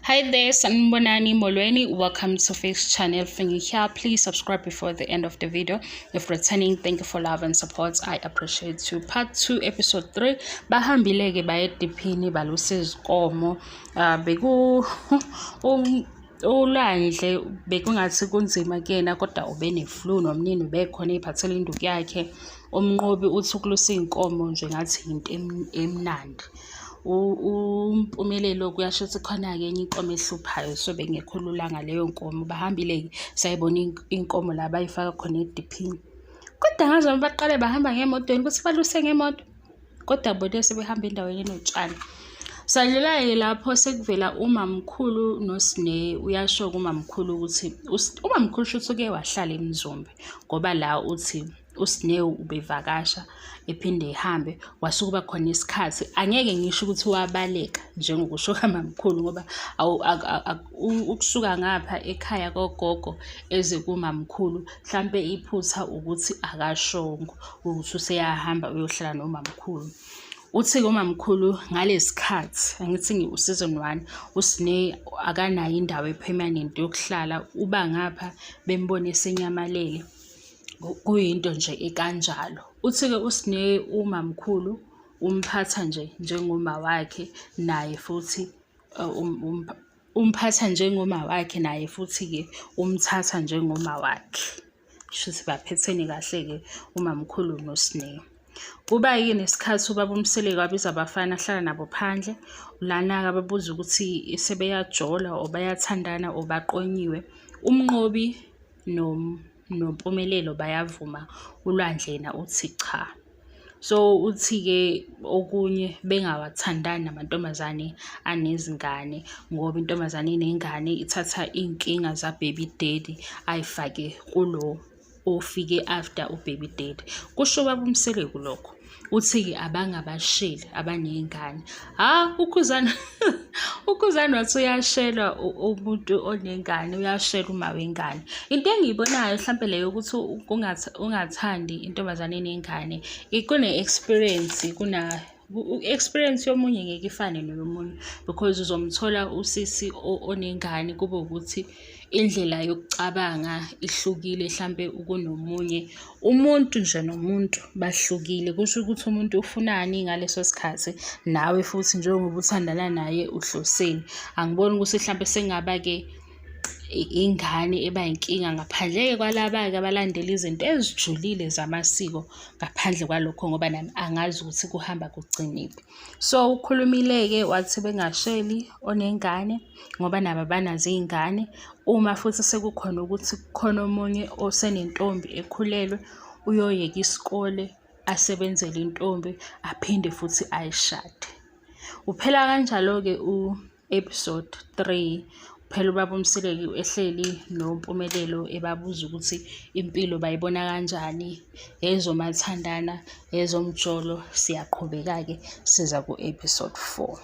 Hi there, sanibonani molweni. Welcome to Face Channel. Fingy here. Please subscribe before the end of the video. If returning, thank you for love and support. I appreciate you. Part 2, episode 3. Bahambileke bayedipini balusizikomo. Beku ulandle bekungathi kunzima kuyena kodwa ubeneflu nomnini bekhona ephathele induku yakhe. Umnqobi uthi ukulusa inkomo nje ngathi into emnandi. Umpumelelo kuyashithi khona-ke enye inkomo ehluphayo so bengekhululanga leyo nkomo bahambile sayibona inkomo la bayifaka khona ediphini kodwa ngaze baqale bahamba ngemotweni ukuthi baluse ngemoto kodwa bona sebehamba endaweni enotshani. Sadlula lapho sekuvela uMamkhulu noSne. Uyasho kuMamkhulu ukuthi uMamkhulu shuthi uke wahlala eMzumbe ngoba la uthi uSne ubevakasha ephinde ehambe wasukuba khona isikhathi angeke ngisho ukuthi wabaleka njengokusho kaMamkhulu ngoba ukusuka ngapha ekhaya kogogo eze kuMamkhulu mhlambe iphutha ukuthi akashongo ukuthi useyahamba uyohlala noMamkhulu. Uthi uMamkhulu ngalesikhathi angithi ngiuseason 1 uSne akanayo indawo epermanent yokuhlala uba ngapha bembone senyamalele kuyinto nje ekanjalo. Uthi-ke uSne uMamkhulu umphatha nje njengoma wakhe naye futhi umphatha njengoma wakhe naye futhi-ke umthatha njengoma wakhe. Shuthi baphethene kahle-ke uMamkhulu noSne. Kuba-ke nesikhathi ubaba uMseleki wabiza abafana ahlala nabo phandle lana-ke ababuza ukuthi sebeyajola or bayathandana or baqonyiwe. Umnqobi nompumelelo bayavuma, uLwandle yena uthi cha. So uthi-ke okunye bengawathandani namantombazane anezingane ngoba intombazane inengane ithatha iy'nkinga zababy daddy ayifake kulo ofike after ubaby daddy. Kusho ubaba uMseleki lokho. Uthi-ke abangabasheli abaney'ngane. Ukhuzana wathi uyashelwa umuntu onengane, uyashela uma wengane. Into engiyibonayo mhlampe leyo ukuthi ungathandi intombazane enengane kune-experience experience yomunye ngeke ifane neyomunye because uzomthola usisi onengane kube ukuthi indlela yokucabanga ihlukile mhlambe kunomunye umuntu nje nomuntu bahlukile. Kusho ukuthi umuntu ufunani ngaleso sikhathi nawe futhi njengoba uthandana naye uhloseni. Angiboni ukuthi mhlambe sengaba-ke ingane eba inkinga ngaphandle-ke kwalaba-ke abalandela izinto ezijulile zamasiko ngaphandle kwalokho ngoba nami angazi ukuthi kuhamba kugciniphi. So ukhulumile-ke wathi bengasheli onengane ngoba nabo banazo iy'ngane. Uma futhi sekukhona ukuthi kukhona omunye osenentombi ekhulelwe uyoyeka isikole asebenzele intombi aphinde futhi ayishade. Uphela kanjalo-ke u-episode 3. Phela ubaba uMseleki ehleli noMpumelelo ebabuza ukuthi impilo bayibona kanjani, ezomathandana, ezomjolo. Siyaqhubeka-ke siza ku-episode 4.